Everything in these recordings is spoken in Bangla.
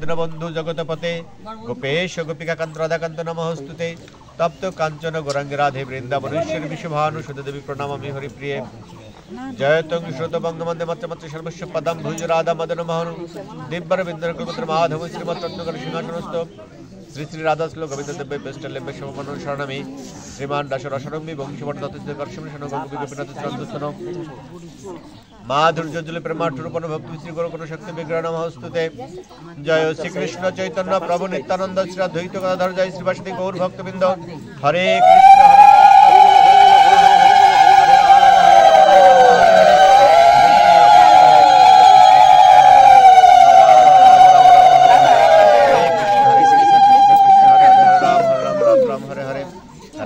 দীনবন্ধু জগৎপতে গোপেশ গোপিকাকান্ত রাধাকান্ত নমস্তুতে তপ্ত কাঞ্চন গৌরাঙ্গী রাধে বৃন্দাবনেশ্বরী বিশ্বভানু সুদেবী প্রণামামি হরিপ্রিয়ে জয়তং শ্রুত বঙ্গবন্দে মাত্র মাত্র সর্বস্ব পদম ভুজ রাধা মদন মোহন দিব্যর বিন্দর কুলপুত্র মাধব শ্রীমৎ রত্নকর সিংহাসনস্থ শ্রী শ্রী রাধা শ্লোক কবিতা দেব্য বেষ্টলেব্য সমমন শরণামি শ্রীমান দাস রসনম্বি বংশীবট দত্ত কর্ষম শন গোপী গোপীনাথ চন্দ্রস্তন মাধুর্যজলে প্রেমাঠুরূপণ ভক্তি শ্রী গুরুকুণ শক্তি বিগ্রহ নমস্তুতে জয় শ্রীকৃষ্ণ চৈতন্য প্রভু নিত্যানন্দ শ্রী অদ্বৈত গদাধর জয় শ্রীবাসুদেব গৌর ভক্তবৃন্দ হরে কৃষ্ণ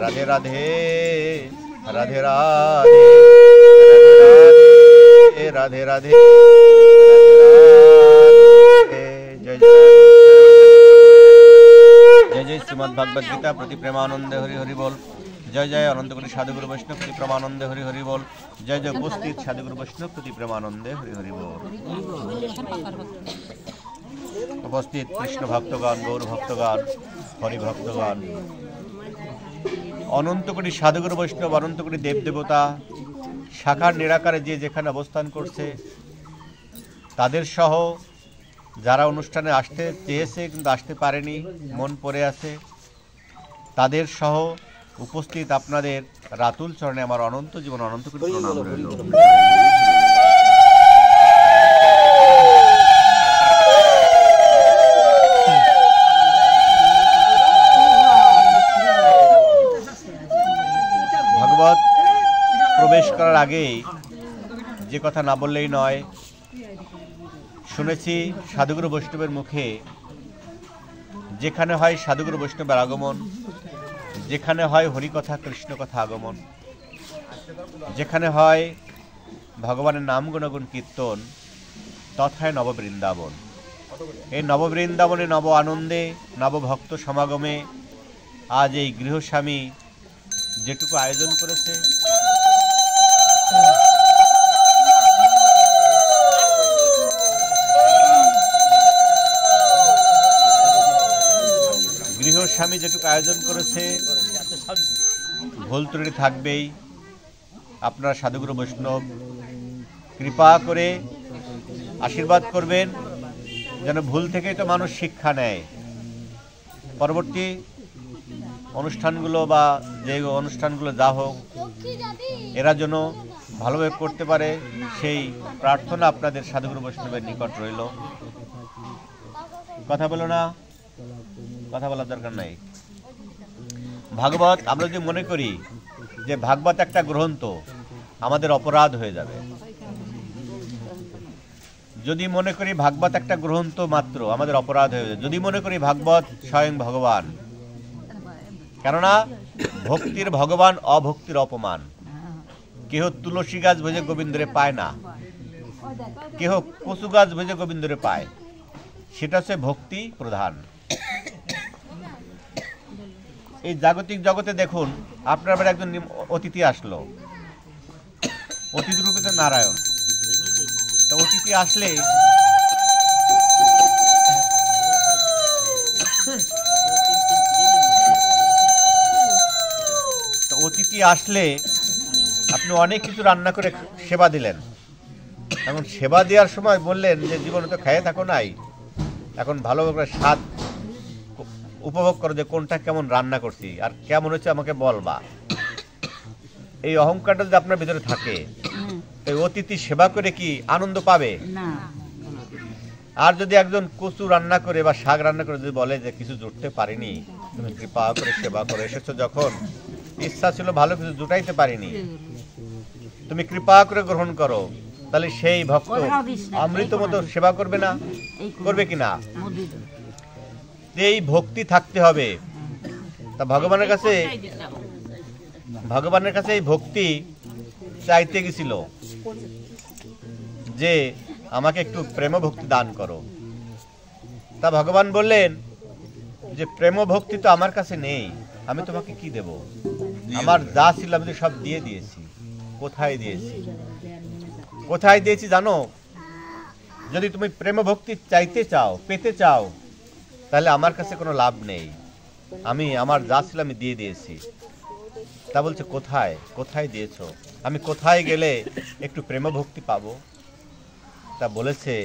রাধে রাধে রাধে রাধে রাধে রাধে জয় জয় শ্রীমদ্ ভাগবত গীতা প্রতি প্রেমানন্দে হরি হরি বল জয় জয় অনন্তকোটি সাধুগুরু বৈষ্ণব প্রতি প্রেমানন্দে হরি হরি বল জয় জয় উপস্থিত সাধুগুরু বৈষ্ণব প্রতি প্রেমানন্দে হরি হরি বল উপস্থিত কৃষ্ণ ভক্তগণ গৌর ভক্তগণ হরি ভক্তগণ অনন্ত কোটি সাধুগুরু বৈষ্ণব অনন্ত কোটি দেবদেবতা সাকার নিরাকারে যে যেখানে অবস্থান করছে তাদের সহ যারা অনুষ্ঠানে আসতে চেয়েছে কিন্তু আসতে পারেনি মন পড়ে আছে তাদের সহ উপস্থিত আপনাদের রাতুল চরণে আমার অনন্ত জীবন অনন্ত কোটি প্রণাম রইল। প্রবেশ করার আগেই যে কথা না বললেই নয়, শুনেছি সাধুগুরু বৈষ্ণবের মুখে যেখানে হয় সাধুগুরু বৈষ্ণবের আগমন, যেখানে হয় হরিকথা কৃষ্ণকথা আগমন, যেখানে হয় ভগবানের নাম গুণগুণ কীর্তন, তথায় নববৃন্দাবন। এই নববৃন্দাবনে নব আনন্দে নবভক্ত সমাগমে আজ এই গৃহস্বামী যেটুকু আয়োজন করেছে গৃহস্বামী যেটুকু আয়োজন করেছে ভুল ত্রুটি থাকবেই। আপনারা সাধুগুরু বৈষ্ণব কৃপা করে আশীর্বাদ করবেন যেন ভুল থেকেই তো মানুষ শিক্ষা নেয়, পরবর্তী অনুষ্ঠানগুলো বা যে অনুষ্ঠানগুলো যা হোক এরা যেন ভালোভাবে করতে পারে সেই প্রার্থনা আপনাদের সাধুগুরু বৈষ্ণবের নিকট রইল। কথা বলো না, কথা বলার দরকার নাই। ভাগবত আমরা যদি মনে করি যে ভাগবত একটা গ্রন্থ, আমাদের অপরাধ হয়ে যাবে। যদি মনে করি ভাগবত একটা গ্রন্থ মাত্র, আমাদের অপরাধ হয়ে যাবে। যদি মনে করি ভাগবত স্বয়ং ভগবান, কেননা ভক্তির ভগবান, অভক্তির অপমান। কেহ তুলসী গাছ ভেজে গোবিন্দরে পায় না, কেহ কচু গাছ ভেজে গোবিন্দরে পায়, সেটা হচ্ছে ভক্তি প্রধান। এই জাগতিক জগতে দেখুন, আপনার বাড়ি একজন অতিথি আসলো, অতিথি রূপে নারায়ণ। তো অতিথি আসলে আপনি অনেক কিছু রান্না করে সেবা দিলেন। এখন সেবা দেওয়ার সময় বললেন যে জীবনে তো খেয়ে থাকো নাই, এখন ভালো করে স্বাদ উপভোগ করো যে কোনটা কেমন রান্না করছি আর কেমন হচ্ছে আমাকে বলবা। এই অহংকারটা যদি আপনার ভিতরে থাকে, এই অতিথি সেবা করে কি আনন্দ পাবে? আর যদি একজন কচু রান্না করে বা শাক রান্না করে যদি বলে যে কিছু জুটতে পারিনি, তুমি কৃপা করে সেবা করে এসেছো, যখন ইচ্ছা ছিল ভালো কিছু জুটাইতে পারিনি, তুমি কৃপা করে গ্রহণ করো, তাহলে সেই ভক্ত অমৃত মতো সেবা করবে না? করবে কিনা? এই ভক্তি থাকতে হবে। তা ভগবানের কাছে এই ভক্তি চাইতে গেছিল যে আমাকে একটু প্রেম ভক্তি দান করো। তা ভগবান বললেন যে প্রেম ভক্তি তো আমার কাছে নেই, আমি তোমাকে কি দেব? আমার যা ছিল আমি তো সব দিয়ে দিয়েছি। কোথায় দিয়েছি জানো? যদি তুমি প্রেম ভক্তি চাইতে চাও, পেতে চাও, তাহলে আমার কাছে কোনো লাভ নেই, আমি আমার যা ছিল আমি দিয়ে দিয়েছি। তা বলছে কোথায়, কোথায় দিয়েছো, আমি কোথায় গেলে একটু প্রেম ভক্তি পাবো? তা বলেছে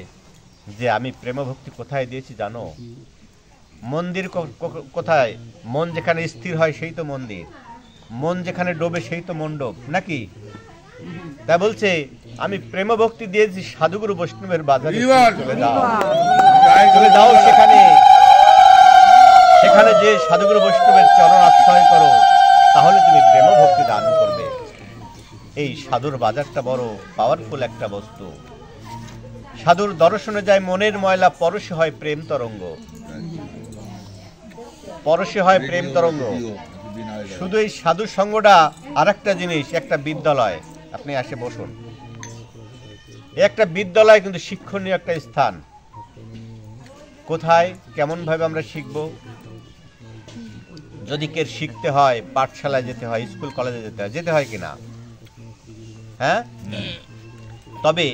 যে আমি প্রেম ভক্তি কোথায় দিয়েছি জানো? মন্দির কোথায়? মন যেখানে স্থির হয় সেই তো মন্দির, মন যেখানে ডোবে সেই তো মণ্ডপ, নাকি? তা বলছে আমি প্রেম ভক্তি দিয়েছি সাধুগুরু বৈষ্ণবের বাজারে, চলে যাও সেখানে, সেখানে যে সাধুগুরু বৈষ্ণবের চরণ আশ্রয় করো, তাহলে তুমি প্রেম ভক্তি দান করবে। এই সাধুর বাজারটা বড় পাওয়ারফুল একটা বস্তু। সাধুর দর্শনে যায় মনের ময়লা, পরশে হয় প্রেম তরঙ্গ, পরশে হয় প্রেম তরঙ্গ। শুধু এই সাধু সঙ্গটা আর একটা জিনিস, একটা বিদ্যালয়, আপনি আসে বসুন, একটা বিদ্যালয় কিন্তু শিক্ষণীয় একটা স্থান। কোথায় কেমন ভাবে আমরা শিখবো? যদি কে শিখতে হয় পাঠশালায় যেতে হয়, স্কুল কলেজে যেতে হয় কিনা? হ্যাঁ, তবে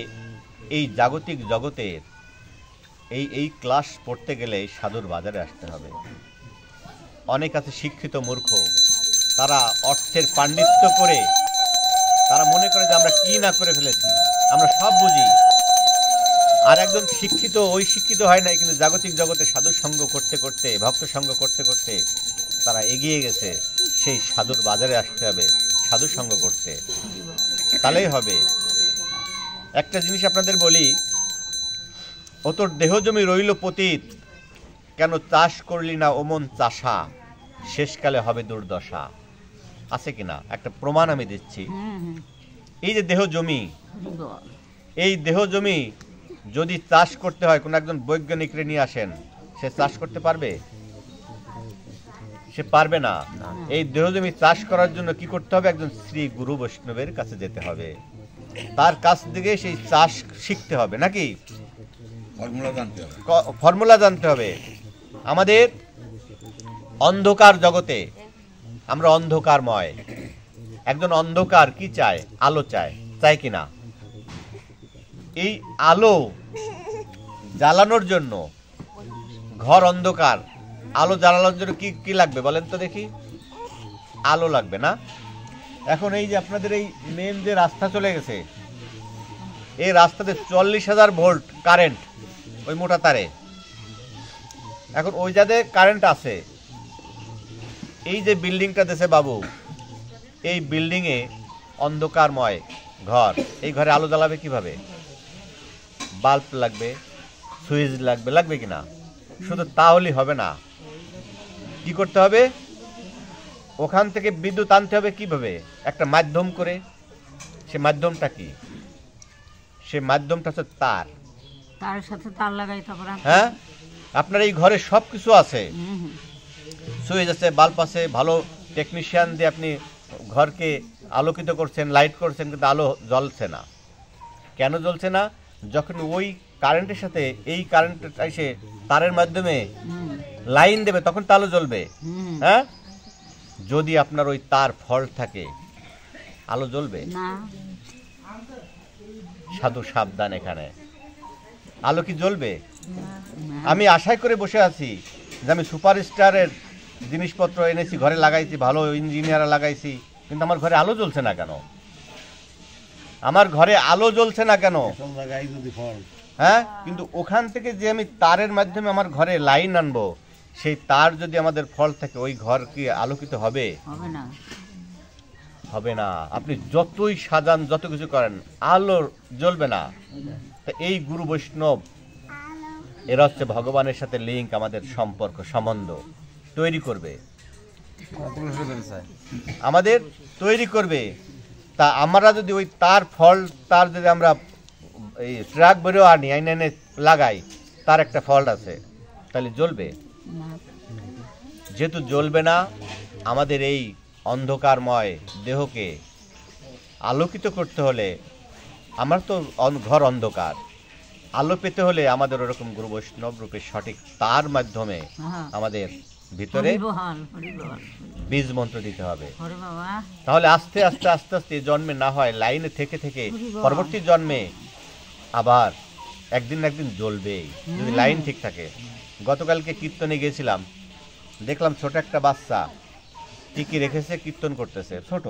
এই জাগতিক জগতের এই ক্লাস পড়তে গেলে সাধুর বাজারে আসতে হবে। অনেক আছে শিক্ষিত মূর্খ, তারা অর্থের পাণ্ডিত্য করে তারা মনে করে যে আমরা কি না করে ফেলেছি, আমরা সব বুঝি। আর একজন শিক্ষিত, ওই শিক্ষিত হয় নাই, কিন্তু জাগতিক জগতে সাধু সঙ্গ করতে করতে, ভক্ত সঙ্গ করতে করতে তারা এগিয়ে গেছে। সেই সাধুর বাজারে আসতে হবে সাধু সঙ্গ করতে, তাহলেই হবে। একটা জিনিস আপনাদের বলি, ও তোর দেহ জমি রইল পতিত, কেন চাষ করলি না ওমন চাষা, শেষকালে হবে দুর্দশা। আছে কিনা? একটা প্রমাণ আমি দিচ্ছি। এই যে দেহ জমি, এই দেহ জমি যদি চাষ করতে হয়, কোন একজন বৈজ্ঞানিকরে নিয়ে আসেন, সে চাষ করতে পারবে? সে পারবে না। এই দেহ জমি চাষ করার জন্য কি করতে হবে? একজন শ্রী গুরু বৈষ্ণবের কাছে যেতে হবে, তার কাছ থেকে সেই চাষ শিখতে হবে, নাকি? ফর্মুলা জানতে হবে। আমাদের অন্ধকার জগতে আমরা অন্ধকারময়, একজন অন্ধকার কি চায়? আলো চায়, চায় কিনা? এই আলো জ্বালানোর জন্য, ঘর অন্ধকার, আলো জ্বালানোর জন্য কি কি লাগবে বলেন তো দেখি? আলো লাগবে না? এখন এই যে আপনাদের এই মেন যে রাস্তা চলে গেছে, এই রাস্তাতে 40,000 ভোল্ট কারেন্ট, ওই মোটা তারে। এখন ওই যাতে কারেন্ট আছে, এই যে বিল্ডিংটা দেশে বাবু, এই বিল্ডিং এ অন্ধকারময় ঘর, এই ঘরে আলো জ্বালাবে কিভাবে? বাল্ব লাগবে, সুইচ লাগবে, লাগবে কিনা? শুধু তাহলে হবে না, কি করতে হবে? ওখান থেকে বিদ্যুৎ আনতে হবে কিভাবে? একটা মাধ্যম করে। সে মাধ্যমটা কি? সে মাধ্যমটা হচ্ছে তার, তার সাথে তার লাগাই তারপর। হ্যাঁ, আপনার এই ঘরে সব কিছু আছে, সুইচ আছে, বাল্ব আছে, ভালো টেকনিশিয়ান দিয়ে আপনি ঘরকে আলোকিত করছেন, লাইট করছেন, কিন্তু আলো জ্বলছে না। কেন জ্বলছে না? যখন ওই কারেন্টের সাথে এই কারেন্টটা এসে তারের মাধ্যমে লাইন দেবে, তখন তো আলো জ্বলবে। হ্যাঁ, যদি আপনার ওই তার ফল্ট থাকে, আলো জ্বলবে না। সাধু সাবধান, এখানে আলো কি জ্বলবে? আমি আশাই করে বসে আছি যে আমি সুপারস্টারের জিনিসপত্র এনেছি, ঘরে লাগাইছি, ভালো ইঞ্জিনিয়ার লাগাইছি, কিন্তু আমার ঘরে আলো জ্বলছে না কেন? আমার ঘরে আলো জ্বলছে না কেন? হ্যাঁ, কিন্তু ওখান থেকে যে আমি তারের মাধ্যমে আমার ঘরে লাইন আনবো, সেই তার যদি আমাদের ফল্ট থাকে, ওই ঘর কি আলোকিত হবে? হবে না, হবে না। আপনি যতই সাজান, যত কিছু করেন, আলো জ্বলবে না। এই গুরু বৈষ্ণব এরা হচ্ছে ভগবানের সাথে লিঙ্ক, আমাদের সম্পর্ক সম্বন্ধ তৈরি করবে, আমাদের তৈরি করবে। তা আমরা যদি ওই তার ফল্ট, তার যদি আমরা এই ট্রাক বেরো আনি, আইনে লাগাই, তার একটা ফল্ট আছে, তাহলে জ্বলবে? যেহেতু জ্বলবে না, আমাদের এই অন্ধকারময় দেহকে আলোকিত করতে হলে, আমার তো ঘর অন্ধকার, আলো পেতে হলে আমাদের ওরকম গুরু বৈষ্ণব রূপে সঠিক তার মাধ্যমে আমাদের ভিতরে বীজ মন্ত্র দিতে হবে। তাহলে আস্তে আস্তে আস্তে আস্তে জন্মে না হয়, লাইনে থেকে থেকে পরবর্তী জন্মে আবার একদিন না একদিন জ্বলবেই, যদি লাইন ঠিক থাকে। গতকালকে কীর্তনে গিয়েছিলাম, দেখলাম ছোট একটা বাচ্চা টিকি রেখেছে, কীর্তন করতেছে, ছোট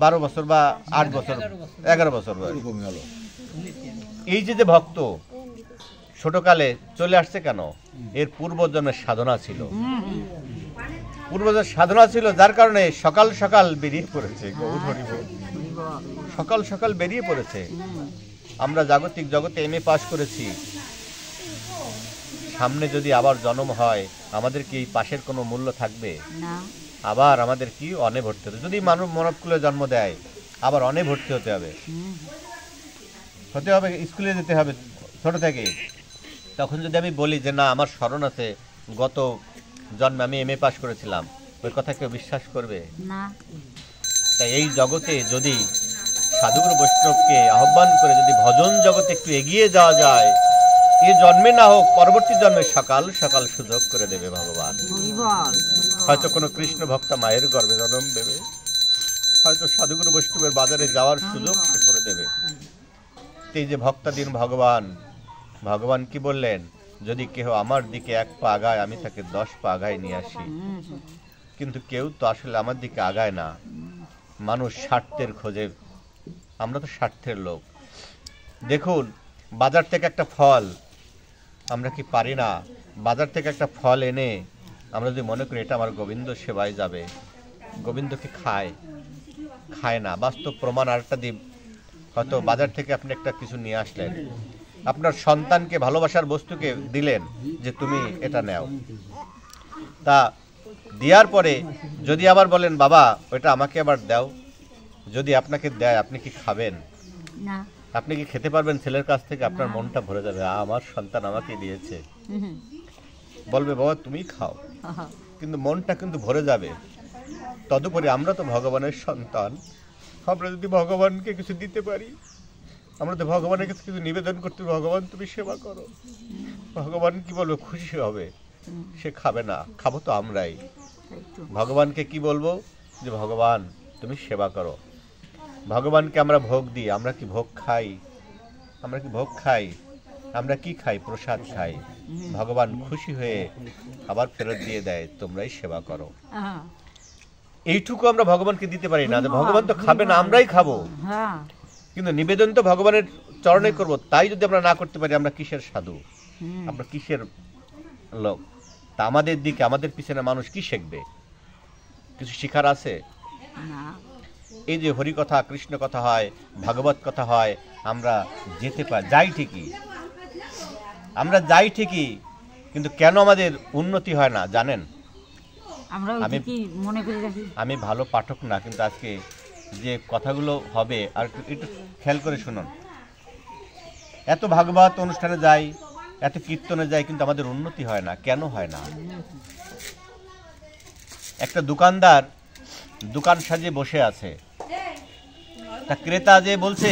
12 বছর বা 8 বছর 11 বছর বয়স। এই যে ভক্ত ছোটকালে চলে আসছে কেন? এর পূর্বজন্মের সাধনা ছিল, পূর্বজন্মের সাধনা ছিল, যার কারণে সকাল সকাল বেরিয়ে পড়েছে। সকাল সকাল বেরিয়ে পড়েছে। আমরা জাগতিক জগতে এমএ পাশ করেছি, সামনে যদি আবার জন্ম হয় আমাদের কি এই পাশের কোনো মূল্য থাকবে? আবার আমাদের কি অনে ভর্তি হতে, যদি মানব মানবকুলে জন্ম দেয় আবার অনে ভর্তি হতে হবে, স্কুলে যেতে হবে ছোট থেকে। তখন যদি আমি বলি যে না আমার স্মরণ আছে গত জন্মে আমি এমএ পাশ করেছিলাম, ওই কথা কেউ বিশ্বাস করবে না। তাই এই জগতে যদি সাধুগুরু বৈষ্ণবকে আহ্বান করে যদি ভজন জগতে একটু এগিয়ে যাওয়া যায়, এই জন্মে না হোক পরবর্তী জন্মে সকাল সকাল সুযোগ করে দেবে ভগবান। হয়তো কোনো কৃষ্ণ ভক্তা মায়ের গর্ভে জন্ম দেবে, হয়তো সাধুগুরু বৈষ্ণবের বাজারে যাওয়ার সুযোগ সে করে দেবে। এই যে ভক্তাধীন ভগবান, ভগবান কি বললেন? যদি কেহ আমার দিকে 1 পা আগায় আমি তাকে 10 পা আগায় নিয়ে আসি। কিন্তু কেউ তো আসলে আমার দিকে আগায় না। মানুষ স্বার্থের খোঁজে, আমরা তো স্বার্থের লোক। দেখুন বাজার থেকে একটা ফল, আমরা কি পারি না বাজার থেকে একটা ফল এনে আমরা যদি মনে করি এটা আমার গোবিন্দ সেবায় যাবে, গোবিন্দ কি খায় না। বাস্তব প্রমাণ আরেকটা দিন, হয়তো বাজার থেকে আপনি একটা কিছু নিয়ে আসলেন, আপনার সন্তানকে ভালোবাসার বস্তুকে দিলেন যে তুমি এটা নাও, তা দেওয়ার পরে যদি আবার বলেন বাবা ওটা আমাকে আবার দাও, যদি আপনাকে দেয় আপনি কি খাবেন? না। আপনি কি খেতে পারবেন ছেলের কাছ থেকে? আপনার মনটা ভরে যাবে, আমার সন্তান আমাকে দিয়েছে, বলবে বাবা তুমি খাও, কিন্তু মনটা কিন্তু ভরে যাবে। তদুপরি আমরা তো ভগবানের সন্তান, আমরা যদি ভগবানকে কিছু দিতে পারি, আমরা তো ভগবানের কাছে কিছু নিবেদন করতে, ভগবান তুমি সেবা করো, ভগবান কি বলবো? খুশি হবে। সে খাবে না, খাবো তো আমরাই। ভগবানকে কি বলবো? যে ভগবান তুমি সেবা করো। ভগবানকে আমরা ভোগ দিই, আমরা কি ভোগ খাই? আমরা কি ভোগ খাই? আমরা কি খাই? প্রসাদ খাই। ভগবান খুশি হয়ে আবার ফেরত দিয়ে দেয়, তোমরাই সেবা করো। এইটুকু আমরা ভগবানকে দিতে পারি না, ভগবান তো খাবে না, আমরাই খাবো, কিন্তু নিবেদন তো ভগবানের চরণে করব। তাই যদি আমরা না করতে পারি, আমরা কিসের সাধু, আমরা কিসের লোক? তা আমাদের দিকে, আমাদের পিছনে মানুষ কি শিখবে? কিছু শিখার আছে? এই যে হরি কথা, কৃষ্ণ কথা হয়, ভাগবত কথা হয়, আমরা যেতে পারি, যাই ঠিকই, আমরা যাই ঠিকই, কিন্তু কেন আমাদের উন্নতি হয় না জানেন? আমি ভালো পাঠক না, কিন্তু আজকে যে কথাগুলো হবে আর একটু খেয়াল করে শুনুন। এত ভাগবত অনুষ্ঠানে যাই, এত কীর্তনে যাই, কিন্তু আমাদের উন্নতি হয় না। কেন হয় না? একটা দোকানদার দোকান সাজিয়ে বসে আছে, তা ক্রেতা যে বলছে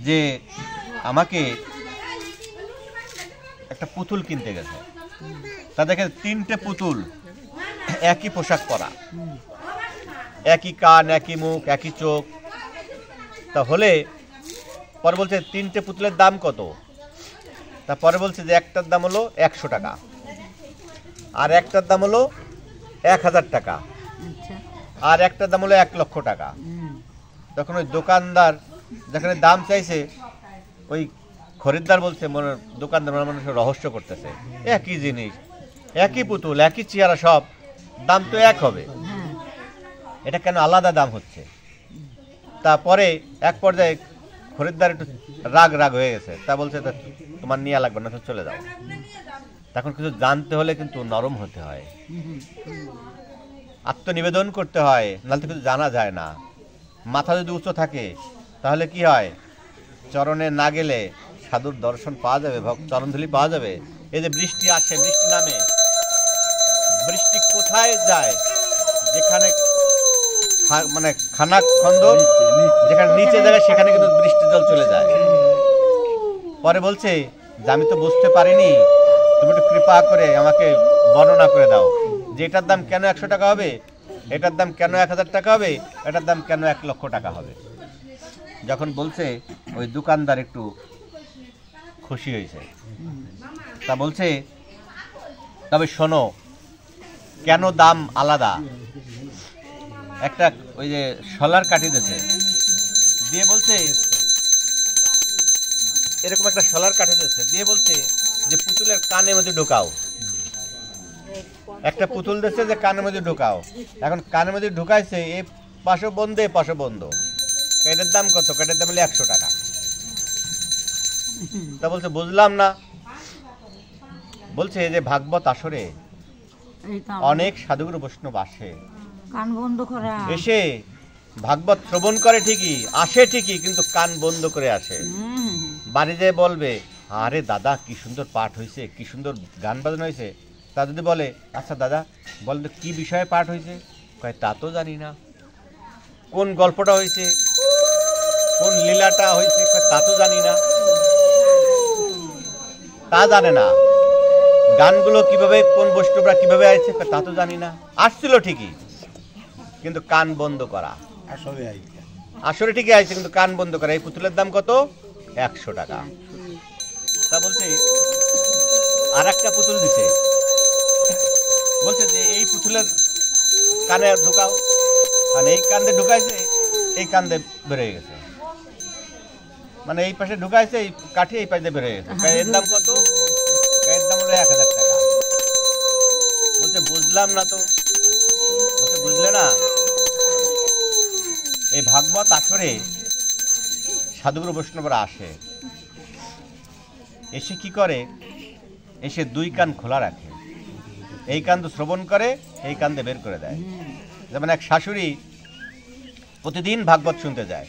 যে আমাকে একটা পুতুল কিনতে গেছে, তা দেখে 3টে পুতুল একই পোশাক পরা, একই কান, একই মুখ, একই চোখ। তাহলে পরে বলছে 3টে পুতুলের দাম কত? তারপরে বলছে যে একটার দাম হলো 100 টাকা, আর একটার দাম হলো 1000 টাকা, আর একটার দাম হলো 1 লক্ষ টাকা। তখন ওই দোকানদার যেখানে দাম চাইছে, ওই খরিদ্দার বলছে, দোকানদার মানুষের রহস্য করতেছে, একই জিনিস, একই পুতুল, একই চেহারা, সব দাম তো এক হবে, এটা কেন আলাদা দাম হচ্ছে? তারপরে এক পর্যায়ে খরিদ্দার একটু রাগ হয়ে গেছে, তা বলছে তোমার নিয়ে লাগবে না, তো চলে যাও। তখন কিছু জানতে হলে কিন্তু নরম হতে হয়, আত্মনিবেদন করতে হয়, নাহলে তো কিছু জানা যায় না। মাথা যদি উঁচু থাকে তাহলে কি হয়? চরণে না গেলে সাধুর দর্শন পাওয়া যাবে, চরণধুলি পাওয়া যাবে। এই যে বৃষ্টি আসে, বৃষ্টি নামে, বৃষ্টি কোথায় যায়? যেখানে মানে খানা খন্দ, যেখানে নিচে যায় সেখানে কিন্তু বৃষ্টি জল চলে যায়। পরে বলছে যে আমি তো বুঝতে পারিনি, তুমি একটু কৃপা করে আমাকে বর্ণনা করে দাও যে এটার দাম কেন 100 টাকা হবে, এটার দাম কেন 1000 টাকা হবে, এটার দাম কেন 1 লক্ষ টাকা হবে। যখন বলছে, ওই দোকানদার একটু খুশি হয়েছে। তা বলছে তবে শোনো, কেন দাম আলাদা? একটা ওই যে শলার কাটি দিয়েছে, দিয়ে বলছে এরকম একটা শলার কাটি দিয়েছে, দিয়ে বলছে যে পুতুলের কানের মধ্যে ঢোকাও। একটা পুতুল দিচ্ছে যে কানের মধ্যে ঢোকাও। এখন কানের মধ্যে ঢুকাইছে, এই পাশে বন্ধ, এই পাশে বন্ধ। এটার দাম কত? এটার দাম হলো 100 টাকা। তা বলছে বুঝলাম না। বলছে যে ভাগবত আসরে এই তো অনেক সাধুগুরু বৈষ্ণব আসে, কান বন্ধ করা। এসে ভাগবত শ্রবণ করে ঠিকই, আসে ঠিকই, কিন্তু কান বন্ধ করে আসে। বাড়ি যেয়ে বলবে, আরে দাদা কি সুন্দর পাঠ হয়েছে, কি সুন্দর গান বাজানো হয়েছে। তা যদি বলে, আচ্ছা দাদা বলেন তো কি বিষয়ে পাঠ হয়েছে? কয় তা তো জানি না। কোন গল্পটা হয়েছে, কোন লীলাটা হয়েছে? কয় তা তো জানি না। তা জানে না। গানগুলো কিভাবে, কোন বৈষ্ণবরা কিভাবে আসছে, তা তো জানি না। আসছিল ঠিকই, কিন্তু কান বন্ধ করা। আসলে ঠিকই আসছে, কিন্তু কান বন্ধ করা। এই পুতুলের দাম কত? 100 টাকা। তা বলছে আর একটা পুতুল দিছে, বলছে যে এই পুতুলের কানে ঢুকাও। মানে এই কান্দে ঢুকাইছে, এই কান্দে বেরোয় গেছে। মানে এই পাশে ঢুকাইছে, এই কাঠি এই পাশে বেরোয় গেছে। এর দাম কত? এর দাম হলো 1000 টাকা। বলছে বুঝলাম না তো। বলছে বুঝলে না? এই ভাগবত আসরে সাধুগুরু বৈষ্ণবরা আসে, এসে কি করে? এসে 2 কান খোলা রাখে। এই কান তো শ্রবণ করে, এই কান দিয়ে বের করে দেয়। যেমন এক শাশুড়ি প্রতিদিন ভাগবত শুনতে যায়।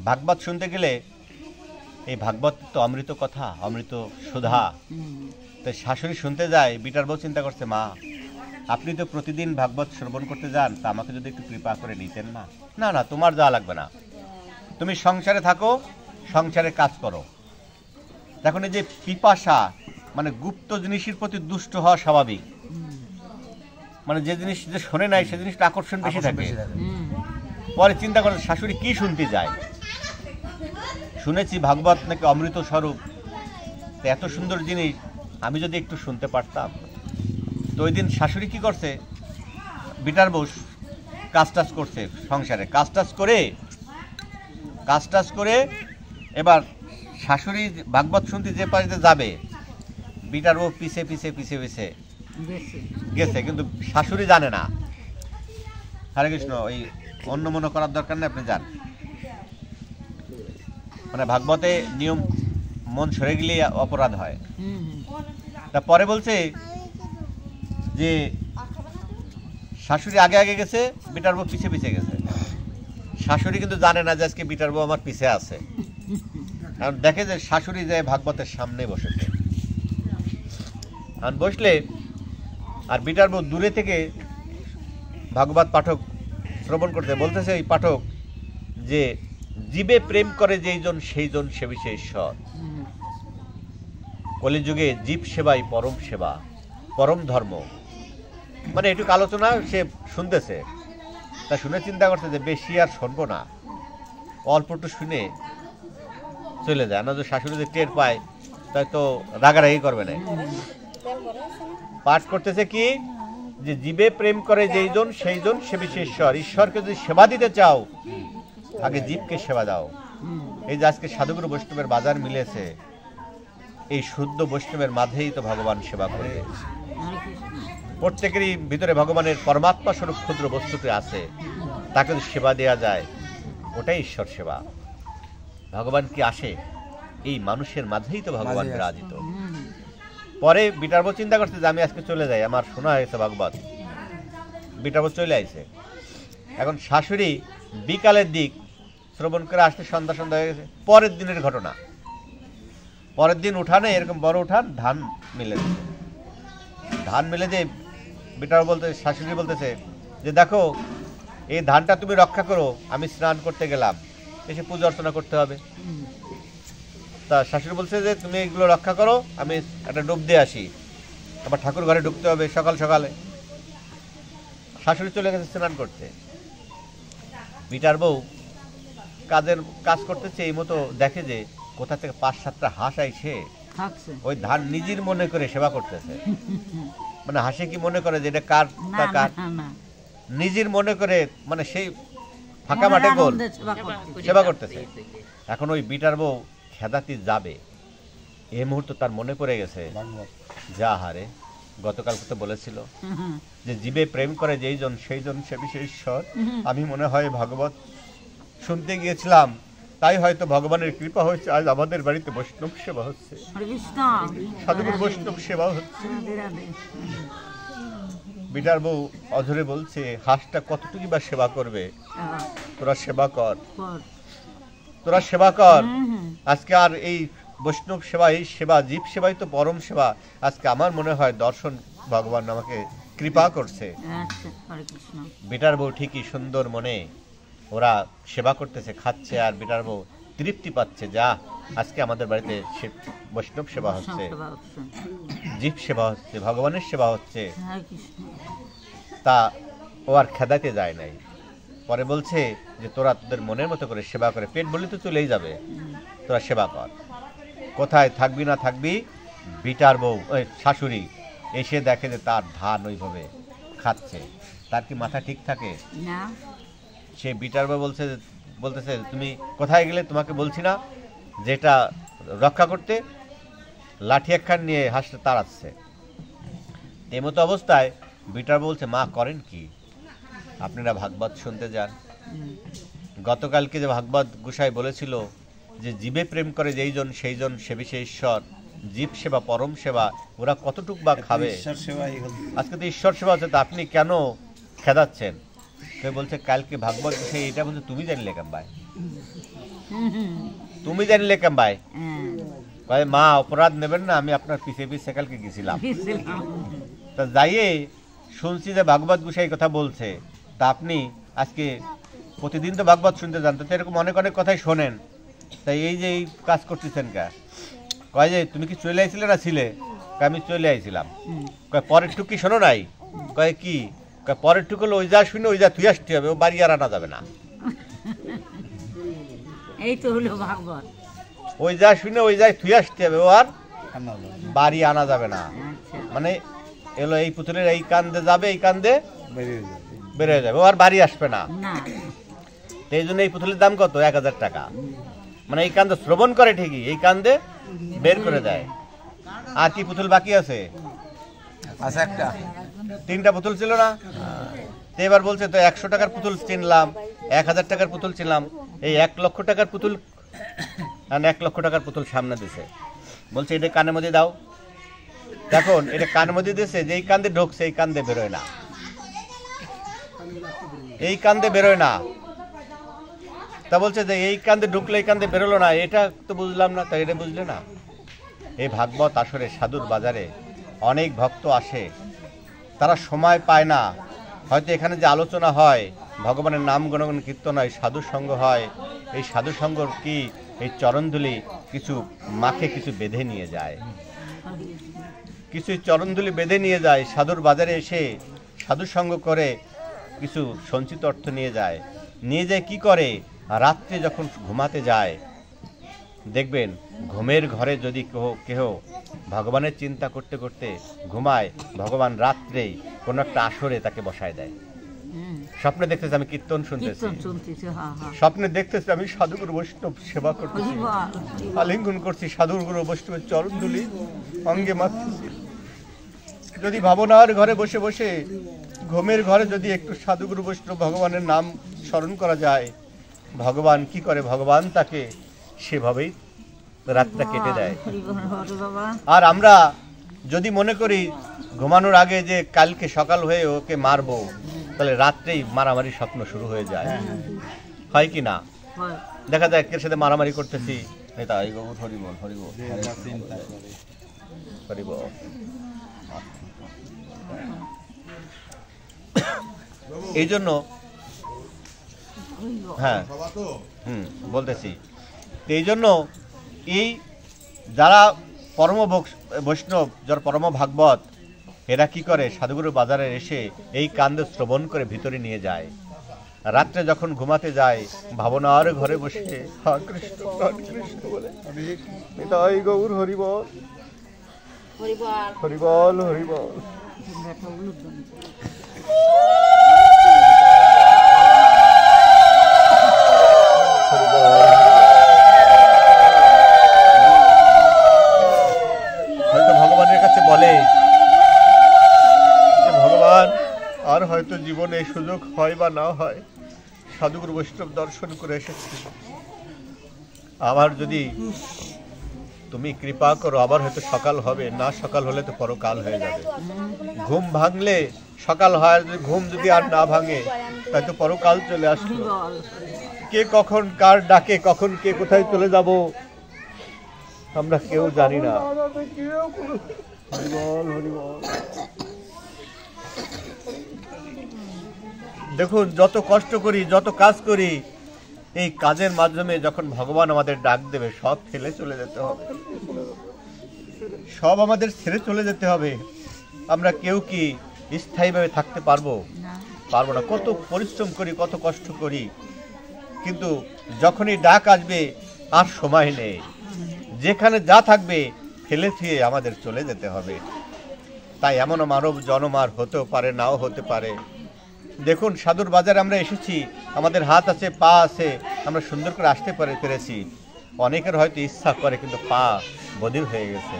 ভাগবত শুনতে গেলে এই ভাগবত তো অমৃত কথা, অমৃত সুধা। তো শাশুড়ি শুনতে যায়, বিটার বউ চিন্তা করছে, মা আপনি তো প্রতিদিন ভাগবত শ্রবণ করতে যান, তা আমাকে যদি একটু কৃপা করে নিতেন না। না না, তোমার যাওয়া লাগবে না, তুমি সংসারে থাকো, সংসারে কাজ করো। দেখুন এই যে পিপাসা, মানে গুপ্ত জিনিসের প্রতি দুষ্ট হওয়া স্বাভাবিক। মানে যে জিনিস যে শোনে নাই, সে জিনিসটা আকর্ষণ বেশি থাকে। পরে চিন্তা করে শাশুড়ি কি শুনতে যায়। শুনেছি ভাগবত নাকি অমৃত স্বরূপ, এত সুন্দর জিনিস, আমি যদি একটু শুনতে পারতাম। তো ওই দিন শাশুড়ি কি করছে, বিটার বউ কাজ টাজ করছে, সংসারে কাজ টাজ করে এবার শাশুড়ি ভাগবত শুনতে যে পাশে যাবে, বিটার বউ পিছে পিছে পিছে পিছে গেছে, কিন্তু শাশুড়ি জানে না। হরে কৃষ্ণ, ওই অন্য মনে করার দরকার নেই, আপনি যান। মানে ভাগবতে নিয়ম, মন সরে গেলে অপরাধ হয়। তারপরে বলছে যে শাশুড়ি আগে আগে গেছে, বিটার বউ পিছে পিছে গেছে। শাশুড়ি কিন্তু জানে না যে আজকে বিটার বউ আমার পিছে আছে, কারণ দেখে যে শাশুড়ি যায় ভাগবতের সামনে বসেছে। আর বসলে আর বিটার বউ দূরে থেকে ভাগবত পাঠক শ্রবণ করতে বলতেছে, এই পাঠক যে জীবে প্রেম করে যেইজন সেইজন সে বিষয়ে ঈশ্বর। কলিযুগে জীব সেবাই পরম সেবা, পরম ধর্ম। মানে এটুকু আলোচনা সে শুনতেছে। তা শুনে চিন্তা করছে যে বেশি আর শুনবো না, অল্প একটু শুনে চলে যায়। না যে শাশুড়ি যে টের পায়, তাই তো রাগারাগি করবে না। পাঠ করতেছে কি, যে জীবে প্রেম করে যেইজন সেইজন সে বিষয়ে ঈশ্বর। ঈশ্বরকে যদি সেবা দিতে চাও, আগে জীবকে সেবা দাও। এই যে আজকে সাধুগুরু বৈষ্ণবের বাজার মিলেছে, এই শুদ্ধ বৈষ্ণবের মাঝেই তো ভগবান সেবা করে। প্রত্যেকেরই ভিতরে ভগবানের পরমাত্মা স্বরূপ ক্ষুদ্র বস্তুতে আছে, তাকে যদি সেবা দেওয়া যায়, ওটাই ঈশ্বর সেবা। ভগবান কি আসে এই মানুষের মাঝেই তো ভগবান বিরাজিত। পরে বিটার বউ চিন্তা করছে যে আমি আজকে চলে যাই, আমার শোনা হয়েছে ভাগবত। বিটার বউ চলে আসছে। এখন শাশুড়ি বিকালের দিক শ্রবণ করে আসতে সন্ধ্যা হয়ে গেছে। পরের দিনের ঘটনা, পরের দিন উঠানে এরকম বড় উঠান, ধান মিলে দিচ্ছে। ধান মিলে যে বিটার বলতে, শাশুড়ি বলতেছে যে দেখো এই ধানটা তুমি রক্ষা করো, আমি স্নান করতে গেলাম, এসে পূজা অর্চনা করতে হবে। তা শাশুড়ি বলছে যে তুমি এগুলো রক্ষা করো, আমি একটা ডুব দিয়ে আসি, আবার ঠাকুর ঘরে ঢুকতে হবে সকাল সকালে। শাশুড়ি চলে গেছে স্নান করতে। বিটার বউ কাজ করতেছে, এই মতো দেখে যে কোথা থেকে 5-7টা হাঁস আইছে, থাকছে ওই ধান নিজের মনে করে সেবা করতেছে। মানে হাসে কি মনে করে যে এটা কার না তা না কার, না নিজের মনে করে, মানে সেই ফাঁকা মাঠে গোল আনন্দে সেবা করতেছে। সেবা করতেছে। এখন ওই বিটার বউ খেদাতি যাবে, এই মুহূর্তে তার মনে পড়ে গেছে, যা হারে গতকাল তো বলেছিল যে জীবে প্রেম করে যেই জন সেই জন সে বিশেষ ঈশ্বর। আমি মনে হয় ভাগবত শুনতে গিয়েছিলাম, তাই হয়তো ভগবানের কৃপা হয়েছে, আজ আমাদের বাড়িতে বৈষ্ণব সেবা হচ্ছে, হরে কৃষ্ণ, সাধুগুরু বৈষ্ণব সেবা হচ্ছে। রাধে রাধে। বিটার বউ অঝরে বলছে, হাঁসটা কতটুকু বা সেবা করবে, তোরা সেবা কর, কর। তোরা সেবা কর। হুম। আজকে আর এই বৈষ্ণব সেবা, এই সেবা, জীব সেবাই তো পরম সেবা। আজকে আমার মনে হয় দর্শন ভগবান আমাকে কৃপা করছে। আচ্ছা, হরে কৃষ্ণ। বিটার বউ ঠিকই সুন্দর মনে ওরা সেবা করতেছে, খাচ্ছে, আর বিটার বউ তৃপ্তি পাচ্ছে, যা আজকে আমাদের বাড়িতে বৈষ্ণব সেবা হচ্ছে, সেবা হচ্ছে। জীব সেবা হচ্ছে, ভগবানের সেবা হচ্ছে। হরে কৃষ্ণ। তা ও আর খেদাতে যায় নাই। পরে বলছে যে তোরা তোদের মনের মতো করে সেবা করে, পেট বললে তো চলেই যাবে, তোরা সেবা কর। কোথায় থাকবি না থাকবি, বিটার বউ ওই শাশুড়ি এসে দেখে যে তার ধান ওইভাবে খাচ্ছে, তার কি মাথা ঠিক থাকে? না। সে বিটার বউ বলতেছে তুমি কোথায় গেলে, তোমাকে বলছি না যেটা রক্ষা করতে, লাঠি একখান নিয়ে হাসতে তাড়াচ্ছে। এই মতো অবস্থায় বিটার বলছে, মা করেন কি? আপনারা ভাগবত শুনতে যান। গতকালকে যে ভাগবত গোসাই বলেছিল যে জীবে প্রেম করে যেই জন সেই জন সে বিশেষ ঈশ্বর, জীব সেবা পরম সেবা, ওরা কতটুক বা খাবে? আজকে তো ঈশ্বর সেবা হচ্ছে, তা আপনি কেন খেদাচ্ছেন? সে বলছে কালকে ভাগবত গোসাই এটা বলছে, তুমি জানলে কেন ভাই, তুমি জানলে কেন ভাই? কয় মা অপরাধ নেবেন না, আমি আপনার পিছে পিছে কালকে গেছিলাম, তা যাইয়ে শুনছি যে ভাগবত গোসাই কথা বলছে, তা আপনি আজকে প্রতিদিন তো ভাগবত শুনতে যান, তো এরকম অনেক অনেক কথাই শোনেন, তাই এই যে এই কাজ করতেছেন কা? কয় যে তুমি কি চলে আইছিলে না ছিলে? কয় আমি চলে আইছিলাম। কয় পরের টুক কি শোনো নাই? কয় কি? কয় পরের টুক হলো ওই যা শুনে ওই যা তুই আসতে হবে, ও বাড়ি আর আনা যাবে না। এই তো হলো ভাগবত। ওই যা শুনে ওই যায় তুই আসতে হবে, ও আর বাড়ি আনা যাবে না। আচ্ছা। মানে এলো এই পুতুলের এই কান্দে যাবে, এই কান্দে বেড়ে যাবে, ও আর বাড়ি আসবে না। না। তো এই জন্য এই পুতুলের দাম কত? 1000 টাকা। মানে এই কান্দে শ্রবণ করে ঠিকই, এই কান্দে বের করে দেয়। আর কি পুতুল বাকি আছে? একটা 3টা পুতুল ছিল না? তো এবার বলছে তো 100 টাকার পুতুল চিনলাম, 1000 টাকার পুতুল চিনলাম, এই 1 লক্ষ টাকার পুতুল, 1 লক্ষ টাকার পুতুল সামনে দিছে, বলছে এটা কানের মধ্যে দাও। দেখুন এটা কানের মধ্যে দিয়েছে, যে এই কান্দে ঢুকছে এই কান্দে বেরোয় না, এই কান্দে বেরোয় না। তা বলছে যে এই কান্দে ঢুকলে এই কান্দে বেরোলো না, এটা তো বুঝলাম না। তা এটা বুঝলে না? এই ভাগবত আসরে সাধুর বাজারে অনেক ভক্ত আসে, তারা সময় পায় না। হয়তো এখানে যে আলোচনা হয়, ভগবানের নাম গুণগান কীর্তন হয়, সাধু সঙ্গ হয়, এই সাধু সঙ্গ কি এই চরণধুলি কিছু মাখে, কিছু বেঁধে নিয়ে যায়, কিছু চরণধুলি বেঁধে নিয়ে যায়। সাধুর বাজারে এসে সাধু সঙ্গ করে কিছু সঞ্চিত অর্থ নিয়ে যায়। নিয়ে যায় কি করে? রাত্রে যখন ঘুমাতে যায়, দেখবেন ঘুমের ঘরে যদি কেহ ভগবানের চিন্তা করতে করতে ঘুমায়, ভগবান রাত্রেই কোনো একটা আসরে তাকে বসায় দেয়। স্বপ্নে দেখতেছি আমি কীর্তন শুনতেছি, স্বপ্নে দেখতেছি আমি সাধুগুরু বৈষ্ণব সেবা করতেছি, আলিঙ্গন করছি, সাধুগুরু বৈষ্ণবের চরণধুলি অঙ্গে মাখতেছি। যদি ভাবনার ঘরে বসে বসে ঘুমের ঘরে যদি একটু সাধুগুরু বৈষ্ণব ভগবানের নাম স্মরণ করা যায়, ভগবান কি করে? ভগবান তাকে সেভাবেই রাতটা কেটে দেয়। আর আমরা যদি মনে করি ঘুমানোর আগে যে কালকে সকাল হয়ে ওকে মারবো, তাহলে রাত্রেই মারামারি স্বপ্ন শুরু হয়ে যায়, হয় কি না? দেখা যায় এর সাথে মারামারি করতেছি, হরিবল হরিবল হরিবল। এই জন্য হ্যাঁ বলতেছি, এই জন্য এই যারা পরম বৈষ্ণব, যারা পরম ভাগবত, এরা কি করে? সাধুগুরু বাজারে এসে এই কান্দে শ্রবণ করে ভিতরে নিয়ে যায়। রাত্রে যখন ঘুমাতে যায় ভাবনার ঘরে বসে হা কৃষ্ণ প্রাণ কৃষ্ণ বলে নিতাই গৌর হরিবল হরিবল হরিবল। হয়তো ভগবানের কাছে বলে যে ভগবান আর হয়তো জীবনে এই সুযোগ হয় বা না হয়, সাধুগুরু বৈষ্ণব দর্শন করে এসেছি, আবার যদি তুমি কৃপা করো আবার হয়তো সকাল হবে, না সকাল হলে তো পরকাল হয়ে যাবে। ঘুম ভাঙলে সকাল হয়, ঘুম যদি আর না ভাঙে হয়তো পরকাল চলে আসলো। কে কখন কার ডাকে কখন কে কোথায় চলে যাব আমরা কেউ জানি না। হরিবল হরিবল। দেখুন যত কষ্ট করি যত কাজ করি, এই কাজের মাধ্যমে যখন ভগবান আমাদের ডাক দেবে সব ফেলে চলে যেতে হবে, সব আমাদের ছেড়ে চলে যেতে হবে। আমরা কেউ কি স্থায়ীভাবে থাকতে পারবো? পারবো না। কত পরিশ্রম করি কত কষ্ট করি, কিন্তু যখনই ডাক আসবে আর সময় নেই, যেখানে যা থাকবে ফেলে থুয়ে আমাদের চলে যেতে হবে। তাই এমন মানব জন্ম আর হতেও পারে নাও হতে পারে। দেখুন সাধুর বাজারে আমরা এসেছি, আমাদের হাত আছে পা আছে, আমরা সুন্দর করে আসতে পেরেছি। অনেকের হয়তো ইচ্ছা করে কিন্তু পা বধির হয়ে গেছে,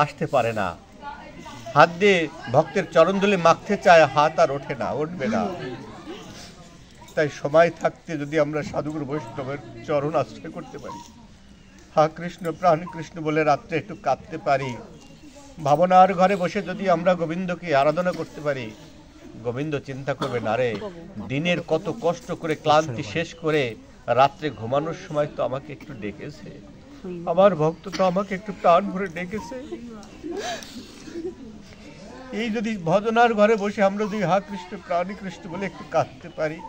আসতে পারে না। হাত দিয়ে ভক্তের চরণধুলি মাখতে চায়, হাত আর ওঠে না, উঠবে না। তাই সময় থাকতে যদি আমরা সাধুগুরু বৈষ্ণবের চরণ আশ্রয় করতে পারি, হা কৃষ্ণ প্রাণ কৃষ্ণ বলে রাত্রে একটু কাঁদতে পারি, ভাবনার ঘরে বসে যদি আমরা গোবিন্দকে আরাধনা করতে পারি, গোবিন্দ চিন্তা করবে না রে দিনের কত কষ্ট করে ক্লান্তি শেষ করে রাত্রে ঘুমানোর সময় তো আমাকে একটু ডেকেছে, আমার ভক্ত তো আমাকে একটু প্রাণ ভরে ডেকেছে। এই যদি ভজনার ঘরে বসে আমরা যদি হা কৃষ্ণ প্রাণ কৃষ্ণ বলে একটু কাঁদতে পারি,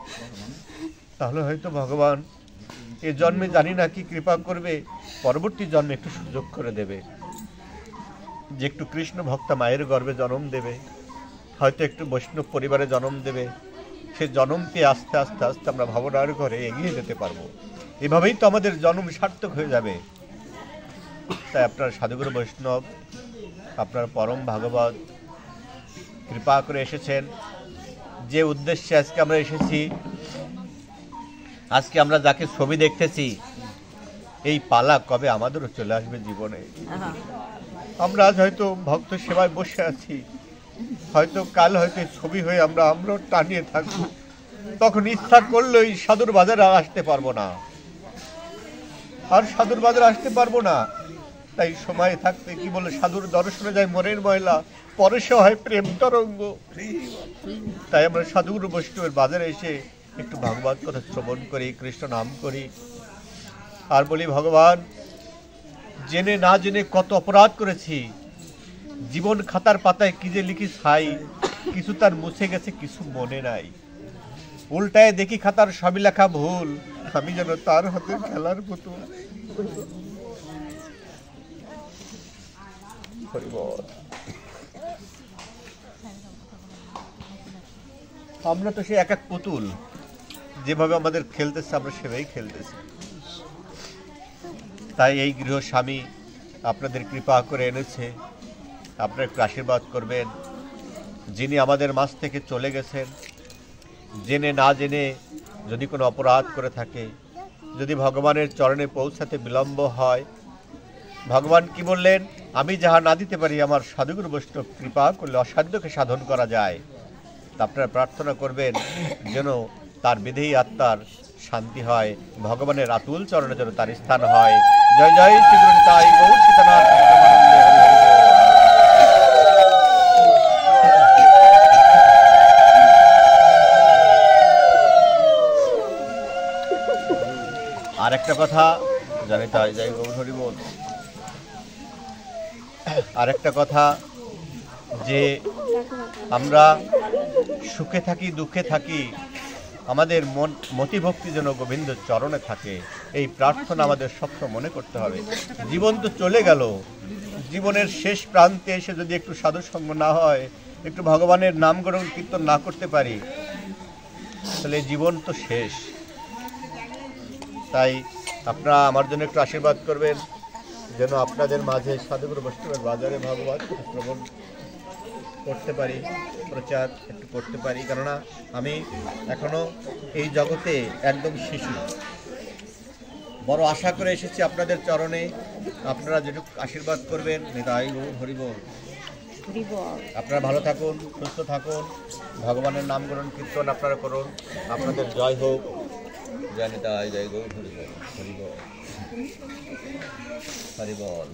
তাহলে হয়তো ভগবান এ জন্মে জানি না কি কৃপা করবে, পরবর্তী জন্মে একটু সুযোগ করে দেবে যে একটু কৃষ্ণ ভক্তা মায়ের গর্ভে জন্ম দেবে, হয়তো একটু বৈষ্ণব পরিবারে জন্ম দেবে। সে জন্মকে আস্তে আস্তে আস্তে আমরা ভাবনার ঘরে এগিয়ে যেতে পারবো। এভাবেই তো আমাদের জন্ম সার্থক হয়ে যাবে। তাই আপনার সাধুগুরু বৈষ্ণব, আপনার পরম ভাগবত কৃপা করে এসেছেন। যে উদ্দেশ্যে আজকে আমরা এসেছি, আজকে আমরা যাকে ছবি দেখতেছি, এই পালা কবে আমাদেরও চলে আসবে জীবনে। আমরা আজ হয়তো ভক্ত সেবায় বসে আছি, হয়তো কাল হয়তো ছবি হয়ে আমরাও টানিয়ে থাকবো, তখন ইচ্ছা করলেই সাধুর বাজারে আসতে পারবো না, আর সাধুর বাজারে আসতে পারবো না। তাই সময় থাকতে কি বলে সাধুর দর্শনে যায় মনের ময়লা, পরে সে হয় প্রেম তরঙ্গ। তাই আমরা সাধুগুরু বৈষ্ণবের বাজারে এসে একটু ভাগবত কথা শ্রবণ করি, কৃষ্ণ নাম করি, আর বলি ভগবান জেনে না জেনে কত অপরাধ করেছি, জীবন খাতার পাতায় কি যে লিখি ছাই, কিছু তার মুছে গেছে কিছু মনে নাই, উল্টায় দেখি খাতার সবই লেখা ভুল, আমি যেন তার হাতে খেলার পুতুল। আমরা তো সে এক এক পুতুল, যেভাবে আমাদের খেলতেছে আমরা সেভাবেই খেলতেছি। তাই এই গৃহ স্বামী আপনাদের কৃপা করে এনেছে, আপনারা একটু আশীর্বাদ করবেন। যিনি আমাদের মাঝ থেকে চলে গেছেন, জেনে না জেনে যদি কোনো অপরাধ করে থাকে, যদি ভগবানের চরণে পৌঁছাতে বিলম্ব হয়, ভগবান কি বললেন, আমি যাহা না দিতে পারি আমার সাধুগুরু বৈষ্ণব কৃপা করলে অসাধ্যকে সাধন করা যায়। তা আপনারা প্রার্থনা করবেন যেন তার বিধেয়ী আত্মার শান্তি হয়, ভগবানের আতুল চরণে যেন তার স্থান হয়। জয় জয় শ্রী গুরু নিতাই গৌর সীতানাথ প্রেমানন্দে হরি হরি। আর একটা কথা জানি তাই জয় গৌর হরি বল। আর একটা কথা, যে আমরা সুখে থাকি দুঃখে থাকি, আমাদের মতিভক্তি যেন গোবিন্দ চরণে থাকে, এই প্রার্থনা আমাদের সবসময় মনে করতে হবে। জীবন তো চলে গেল, জীবনের শেষ প্রান্তে এসে যদি একটু সাধু সঙ্গ না হয়, একটু ভগবানের নাম গ্রহণ কীর্তন না করতে পারি, তাহলে এই জীবন তো শেষ। তাই আপনারা আমার জন্য একটু আশীর্বাদ করবেন যেন আপনাদের মাঝে সাধুগুরু বৈষ্ণবের বাজারে ভাগবত শ্রবণ করতে পারি, প্রচার একটু করতে পারি। কেননা আমি এখনো এই জগতে একদম শিশু, বড় আশা করে এসেছি আপনাদের চরণে। আপনারা যেটুকু আশীর্বাদ করবেন, নিতাই গৌর হরিবল। আপনারা ভালো থাকুন, সুস্থ থাকুন, ভগবানের নাম গ্রহণ কীর্তন আপনারা করুন। আপনাদের জয় হোক। জয় নিতাই, জয় গৌর হরিবল, হরিবল, হরিবল।